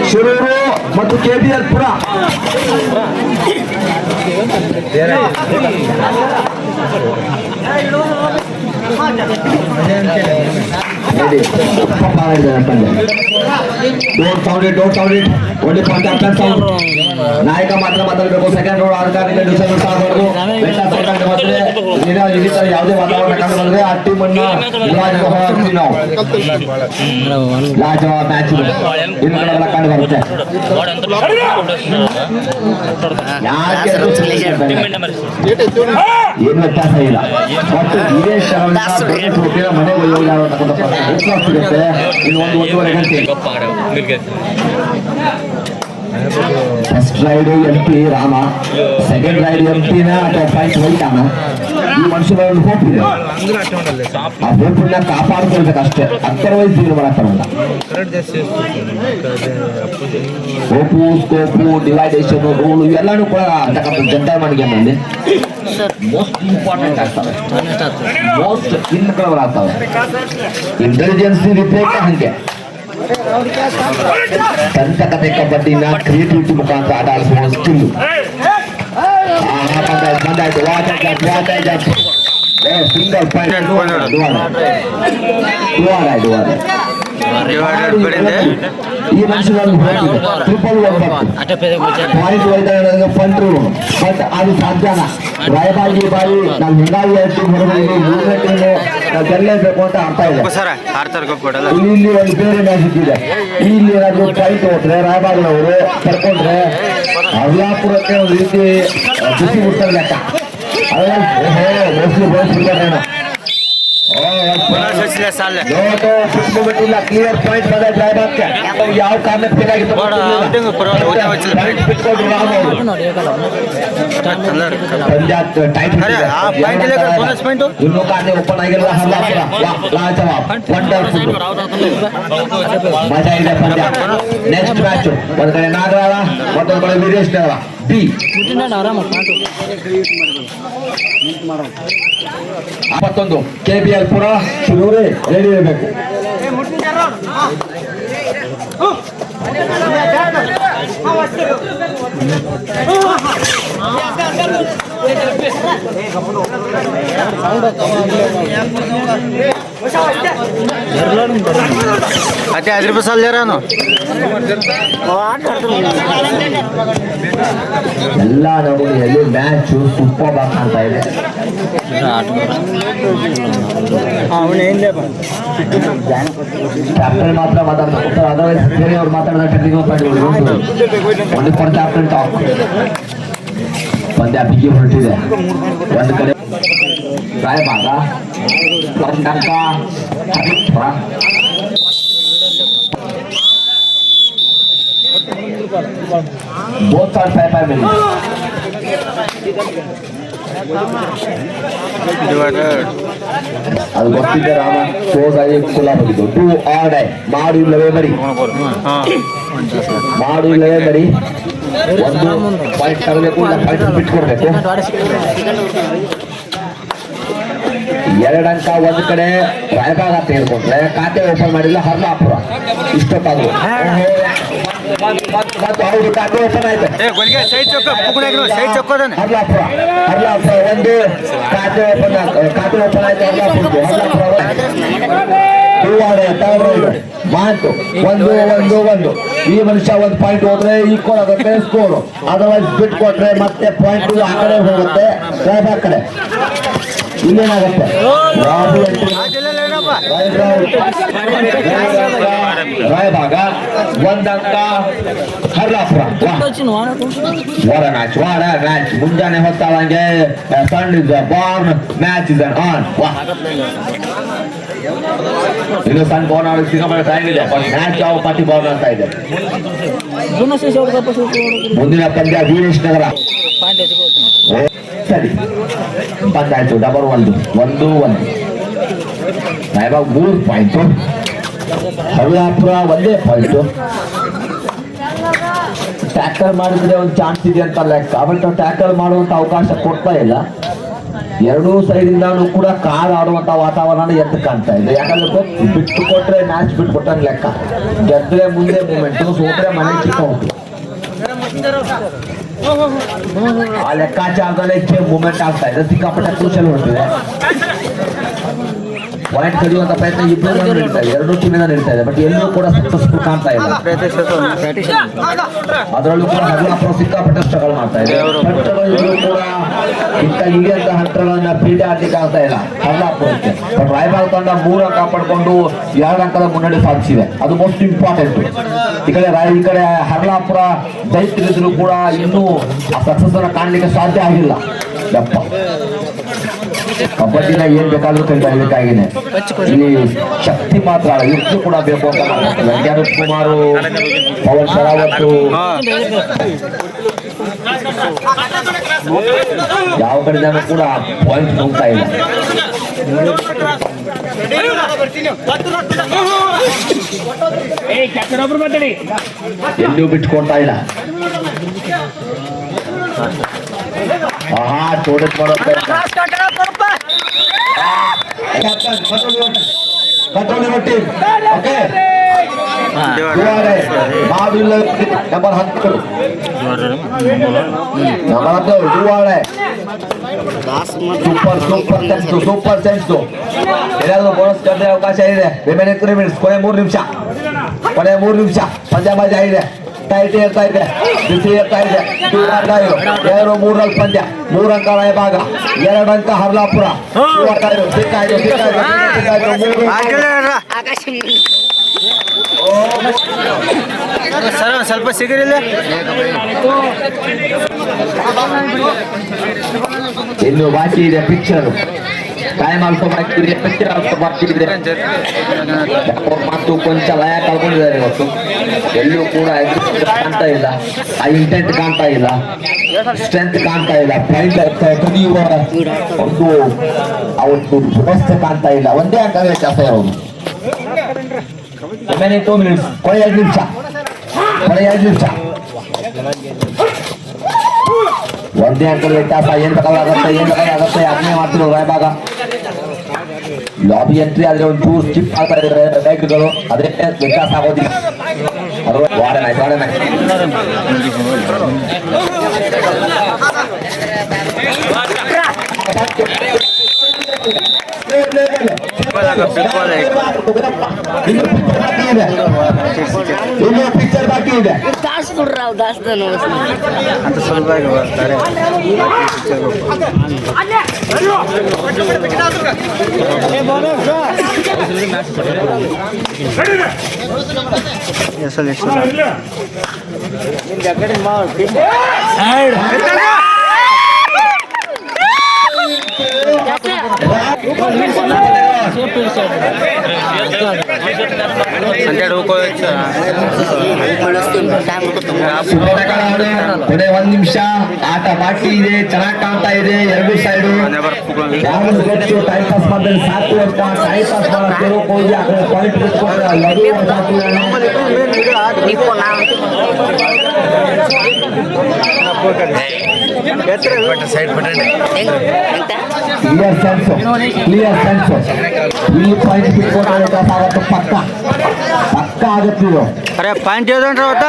ಶಿರೂರು ಮತ್ತು KBL ಪುರ don't sound it only point of sound ನಾಯಕ ಮಾತ್ರ ಮಾತಾಡಬೇಕು. ಸೆಕೆಂಡ್ ರೋಡ್ ಆಧಾರಿತ ಡಿಸೈನ್ ಮಾಡಬೇಕು. ಯಾವುದೇ ವಾತಾವರಣ ಕಂಡು ಬಂದ್ರೆ ಆ ಟೀಮ್ ಅನ್ನ ನಾವು ಲಾಜವಾಬ್ ಮ್ಯಾಚ್ ಇವುಗಳೆಲ್ಲ ಕಂಡು ಬರುತ್ತೆ. ಏನು ವ್ಯತ್ಯಾಸ ಇಲ್ಲ. ಮತ್ತು ಇದೇ ಮನೆಗೆ ಸಿಗುತ್ತೆ. ಇನ್ನು ಒಂದೂವರೆ ಗಂಟೆ first raid MP Rama, second raid MP-ನ ಅಥವಾ ಪಾಯಿಂಟ್ ಹೋಯ್ತಾನ. ಈ ಮನುಷ್ಯನ ಒಂದು ಹೋಪ್ ಇದೆ. ಆ ಹೋಪನ್ನ ಕಾಪಾಡ್ಕೊಳ್ಬೇಕಷ್ಟೇ. ಅದರ್ವೈಸ್ ಏನು ಮಾಡಕ್ಕಾಗಲ್ಲ. ಹೋಪು, ಸ್ಕೋಪು, ಡಿವೈಡೇಷನ್, ರೂಲ್ ಇವೆಲ್ಲಾನು ಕೂಡ ಜಂಟಲ್ಮನ್ ಗೇಮ್ ಅಲ್ಲಿ ಮೋಸ್ಟ್ ಇಂಪಾರ್ಟೆಂಟ್ ಆಗ್ತವೆ, ಮೋಸ್ಟ್ ಇನ್ಕ್ರೆಡಿಬಲ್ ಆಗ್ತವೆ. ಇಂಟೆಲಿಜೆನ್ಸ್ ವಿಪರೀತ ಹಂಗೆ ದಂತಕತೆ ಕಬಡ್ಡಿನ ಕ್ರಿಯೇಟಿವಿಟಿ ಮುಖಾಂತರ ಆಟ ಆಡಿಸುವ ಸ್ಕಿಲ್. ಬಂದಾಯ್ತು ಸಿಂಗಲ್ ಪಾಯಿಂಟ್ ಈ ಮನುಷ್ಯನಲ್ಲಿ ಟ್ರಿಪಲ್ ಪಾಯಿಂಟ್ ಒಯ್ದ ಫಂಟ್ ರೂಲ್. ಬಟ್ ಅದು ಸಾಧ್ಯನಾ? ರಾಯಬಾಗಿ ಬಾಯಿ ನಾವು ಹಿಂಗಾಗಿ ಟೀಮ್ ಹೊರಗಡೆ ಮೂರನೇ ಟೀಮ್ ನಾವು ಗೆಲ್ಲೇಬೇಕು ಅಂತ ಅರ್ಥ ಇದೆ. ಇಲ್ಲಿ ಒಂದು ಬೇರೆ ಮ್ಯಾಚ್ ಇದೆ. ಇಲ್ಲಿ ಏನಾದ್ರು ಪಾಯಿಂಟ್ ಹೋದ್ರೆ ರಾಯಬಾಗ್ನವರು ಕರ್ಕೊಂಡ್ರೆ ಅರ್ಲಾಪುರಕ್ಕೆ ಒಂದು ರೀತಿ ಬಿಸಿ ಮುಟ್ತಾರೆ ಲೆಕ್ಕ. ಮೋಸ್ಟ್ಲಿ ಬೋಲ್ಸ್ಬಿಡ್ತಾರೇನೋ. ಇಲ್ಲ ಕ್ಲಿಯರ್ ಪಾಯಿಂಟ್ ಬಂದ ಯಾವ ಕಾರಣಕ್ಕೆ ಬೇಕಾಗಿತ್ತು ಇನ್ನೂ ಕಾರ್ಯ ಓಪನ್ ಆಗಿಲ್ಲ. ಮಜಾ ಇದೆ ಪಂದ್ಯ. ನೆಕ್ಸ್ಟ್ ಮ್ಯಾಚ್ ಒಂದ್ ಕಡೆ ನಾಗರಾಳ, ಮತ್ತೊಂದ್ ಕಡೆ ವೀರೇಶ್ ನಗರ. ಬಿ 51 KBL ಪುರ ಶಿರೂರೇ ರೆಡಿ ಇರಬೇಕು. ಅದೇ 10 ರೂಪಾಯಿ ಸಾಲ ಎಲ್ಲ ನಮೂನೆಯಲ್ಲಿ ಮ್ಯಾಚ್ ಸೂಪರ್ ಆಗಿ ಕಾಣ್ತಾ ಇದೆ. ಕ್ಯಾಪ್ಟನ್ ಮಾತ್ರ ಮಾತಾಡ್ತಾರೆ, ಅದರ್ವೈಸ್ ಬೇರೆಯವ್ರು ಮಾತಾಡಿದ ಒಂದು ಫಾರ್ ಕ್ಯಾಪ್ಟನ್ ಟಾಕ್. ಪಂದ್ಯ ಬಿಗಿ ಹೊರಟಿದೆ. ಒಂದು ಕಡೆ ರಾಯಬಾಗ, ಒಂದು ಅಂಕ both are 5 minutes. ಅದು ಗೊತ್ತಿದ್ದೆ ರಾಮ. ಕ್ಲೋಸ್ ಆಗಿ ಕುಲ ಬಂದಿದ್ದು. 2 or die. ಮಾಡು ಇಲ್ಲವೇ ಮರಿ, ಮಾಡು ಇಲ್ಲವೇ ಮರಿ. ಒಂದು ಪಾಯಿಂಟ್ ತರಬೇಕು, ಇಲ್ಲ ಪಾಯಿಂಟ್ ಬಿಟ್ಕೊಡ್ಬೇಕು. 2 ಅಂಕ ಒಂದ್ ಕಡೆ ರಾಯಬಾಗ ಅಂತ ಹೇಳ್ಕೊಂಡ್ರೆ ಖಾತೆ ಓಪನ್ ಮಾಡಿಲ್ಲ ಹರ್ಲಾಪುರ. ಇಷ್ಟೊತ್ತಾದ್ರು ಅವ್ರು ಖಾತೆ ಓಪನ್ ಆಯ್ತು. ಹರ್ಲಾಪುರ ಒಂದು ಖಾತೆ ಓಪನ್ ಆಯ್ತು. ಮಾತು 1-1-1. ಈ ಮನುಷ್ಯ ಒಂದು ಪಾಯಿಂಟ್ ಹೋದ್ರೆ ಈಕ್ವಲ್ ಆಗುತ್ತೆ ಸ್ಕೋರು. ಅದರ್ವೈಸ್ ಬಿಟ್ ಕೊಟ್ರೆ ಮತ್ತೆ ಪಾಯಿಂಟ್ ಆ ಕಡೆ ಹೋಗುತ್ತೆ, ರಾಯಬಾಗ್ ಕಡೆ. ಇಲ್ಲೇನಾಗುತ್ತೆ ರಾಯಬಾಗ 1 ಅಂಕ ಹರ್ಲಾಪುರ. ವಾರ ಮ್ಯಾಚ್ ಮುಂಜಾನೆ ಹೊತ್ತಾವಂಗೆ sun is born, match is on. ಇನ್ನು ಸನ್ ಬಾರ್ನ್ ಅವ್ರಿಗೆ ಸಿಕ್ಕಾಪಟ್ಟೆ ಟೈಮ್ ಇದೆ, ಮ್ಯಾಚ್ ಯಾವ ಪಾರ್ಟಿ ಬಾರ್ನ್ ಅಂತ ಇದೆ. ಮುಂದಿನ ಪಂದ್ಯ ವೀರೇಶ್ ನಗರ. ಸರಿ ಬಂದಾಯ್ತು. Double 1-1. Raybag 3 point, Harlapura 1 point. Tackle ಮಾಡಿದ್ರೆ ಒಂದು ಚಾನ್ಸ್ ಇದೆ ಅಂತ ಲೆಕ್ಕ. ಬಟ್ ಟ್ಯಾಕಲ್ ಮಾಡುವಂತ ಅವಕಾಶ ಕೊಡ್ತಾ ಇಲ್ಲ. ಎರಡೂ ಸೈಡಿಂದಾನು ಕೂಡ ಕಾರ್ ಆಡುವಂತ ವಾತಾವರಣ ಎದ್ದು ಕಾಣ್ತಾ ಇದೆ. ಯಾಕಂದ್ರೆ ಬಿಟ್ಟು ಕೊಟ್ರೆ ಮ್ಯಾಚ್ ಬಿಟ್ಟು ಕೊಟ್ಟಂಗೆ ಲೆಕ್ಕ. ಗೆದ್ರೆ ಮುಂದೆ ಮೂಮೆಂಟ್, ಸೋತ್ರೆ ಮನೆ ಚಿಕ್ಕ ಉಂಟು. ಆ ಲೆಕ್ಕಾಚಾರದಲ್ಲೇ ಮೂಮೆಂಟ್ ಆಗ್ತಾ ಇದೆ. ಸಿಕ್ಕಾಪಟ್ಟೆ ಕ್ರೂಷಲ್ ಹೊರಟಿದೆ. ಪಾಯಿಂಟ್ ಕದಿಯುವಂತ ಪ್ರಯತ್ನ ಇಬ್ಬರು ನಡೀತಾ ಇದೆ, ಎರಡೂ ಟೀಮಿಂದ ನಡೀತಾ ಇದೆ. ಬಟ್ ಎಲ್ಲರೂ ಕೂಡ ಸಕ್ಸಸ್ಫುಲ್ ಕಾಣ್ತಾ ಇಲ್ಲ. ಅದರಲ್ಲೂ ಕೂಡ ಹರ್ಲಾಪುರ ಸಿಕ್ಕಾಪಟ್ಟೆ ಸ್ಟ್ರಗಲ್ ಮಾಡ್ತಾ ಇದೆ. ಇಲ್ಲೂ ಕೂಡ ಇಂಥ ಹಿರಿಯಂತ ಹಂತಗಳನ್ನ ಪೀಡೆ ಆಡ್ಲಿಕ್ಕೆ ಆಗ್ತಾ ಇಲ್ಲ ಹರ್ಲಾಪುರಕ್ಕೆ. ಬಟ್ ರಾಯಬಾಗ್ ತಂಡ 3 ಅಂಕ ಪಡ್ಕೊಂಡು 2 ಅಂಕದ ಮುನ್ನಡೆ ಸಾಧಿಸಿದೆ. ಅದು ಮೋಸ್ಟ್ ಇಂಪಾರ್ಟೆಂಟ್. ಈ ಕಡೆ ಹರ್ಲಾಪುರ ದೈತ್ಯರಿದ್ರು ಕೂಡ ಇನ್ನೂ ಆ ಸಕ್ಸಸ್ ಅನ್ನ ಕಾಣ್ಲಿಕ್ಕೆ ಸಾಧ್ಯ ಆಗಿಲ್ಲ. ಯಪ್ಪ, ಕಬಡ್ಡಿನ ಏನ್ ಬೇಕಾದ್ರೂ ಕೈಗಾಗಿನೇ ಇಲ್ಲಿ ಶಕ್ತಿ ಮಾತ್ರ ಎಷ್ಟು ಕೂಡ ಬೇಕು ಅಂತ ಮಾಡ್ತಾರೆ. ಅಜ್ಞಾನತ್ ಕುಮಾರು, ಪವನ್ ಶರಾವತ್ತು ಯಾವ ಕಡೆದಾನು ಕೂಡ ಪಾಯಿಂಟ್ ಹೋಗ್ತಾ ಇಲ್ಲ. ಎಲ್ಲೂ ಬಿಟ್ಕೊಳ್ತಾ ಇಲ್ಲ. ಆಹಾ, ಚೋಡಕ್ ಮಾಡೋ ನಂಬರ್ 10 ಸೂಪರ್ ಸೆನ್ಸ್. ಏನಾದ್ರು ಬೋನಸ್ ಕಟ್ಟೆ ಅವಕಾಶ ಇದೆ. Remaining 3 minutes. ಕೊನೆ 3 ನಿಮಿಷ. ಪಂದ್ಯ ಮಜಾ ಇದೆ. ಟೈಟ್ ಇರ್ತಾ ಇದೆ, ಬಿಸಿ ಇರ್ತಾ ಇದೆ. 2-3 ಪಂದ್ಯ. 3 ಅಂಕ ರಾಯಬಾಗ, 2 ಅಂಕ ಹರ್ಲಾಪುರ. ಸರ್ ಸ್ವಲ್ಪ ಸಿಗಿರಿಲ್ಲ. ಇನ್ನು ಬಾಕಿ ಇದೆ ಪಿಕ್ಚರ್. ಟೈಮ್ ಆಲ್ಸೋ ಬಾಕಿ ಇದೆ, ಪಿಕ್ಚರ್ ಆಲ್ಸೋ ಬಾಕಿ ಇದೆ. ಮತ್ತು ಕೊಂಚ ಲಯ ಕಳ್ಕೊಂಡಿದ್ದಾರೆ ಇವತ್ತು. ಎಲ್ಲೂ ಕೂಡ ಕಾಣ್ತಾ ಇಲ್ಲ, ಆ ಇಂಟೆಂಟ್ ಕಾಣ್ತಾ ಇಲ್ಲ, ಸ್ಟ್ರೆಂತ್ ಕಾಣ್ತಾ ಇಲ್ಲ, ಪಾಯಿಂಟ್ ಕದಿಯುವ ಒಂದು ವ್ಯವಸ್ಥೆ ಕಾಣ್ತಾ ಇಲ್ಲ. ಒಂದೇ ಅಂಕ ವ್ಯತ್ಯಾಸ ಇರೋದು. Remaining 2 minutes. ಕೊನೆ 2 ನಿಮಿಷ. ಒಂದೇ ಅಂಕದ ವ್ಯತ್ಯಾಸ. ಏನ್ ಬೇಕಾಗುತ್ತೆ ಅದನ್ನೇ ಮಾಡ್ತಿರೋ ರಾಯಬಾಗ. ಲಾಬಿ ಎಂಟ್ರಿ ಆದ್ರೆ ಒಂದು ಚೂರು ಸ್ಕಿಪ್ ಆಗ್ತಾ ಇದ್ದಾರೆ ಬೈಕ್ಗಳು. ಅದೇ ವ್ಯತ್ಯಾಸ ಆಗೋದಿಲ್ಲ. ಇನ್ನು ಪಿಕ್ಚರ್ ಬಾಕಿ ಇದೆ. ಅಂತ ಸ್ವಲ್ಪ ಬರ್ತಾರೆ. ಕೊನೆ 1 ನಿಮಿಷ. ಆಟ ಬಾಕಿ ಇದೆ, ಚೆನ್ನಾಗಿ ಕಾಣ್ತಾ ಇದೆ ಎರಡು ಸೈಡು. ಟೈಮ್ ಪಾಸ್ ಮಾಡಿದ್ರೆ ಸಾಕು ಅಂತ ಟೈಮ್ ಪಾಸ್ ಮಾಡೋಕೆ ಹೋಗಿ ಆ ಕಡೆ ಪಾಯಿಂಟ್ ಕ್ಲಿಯರ್ ಸೆನ್ಸ್. ಈ ಪಾಯಿಂಟ್ ಬಿಟ್ಕೊಟ್ಟು ಪಕ್ಕ ಆಗತ್ತೆ ಇದು. ಅರೆ ಪಾಯಿಂಟ್ ಏನ್ರಿ ಅವತ್ತ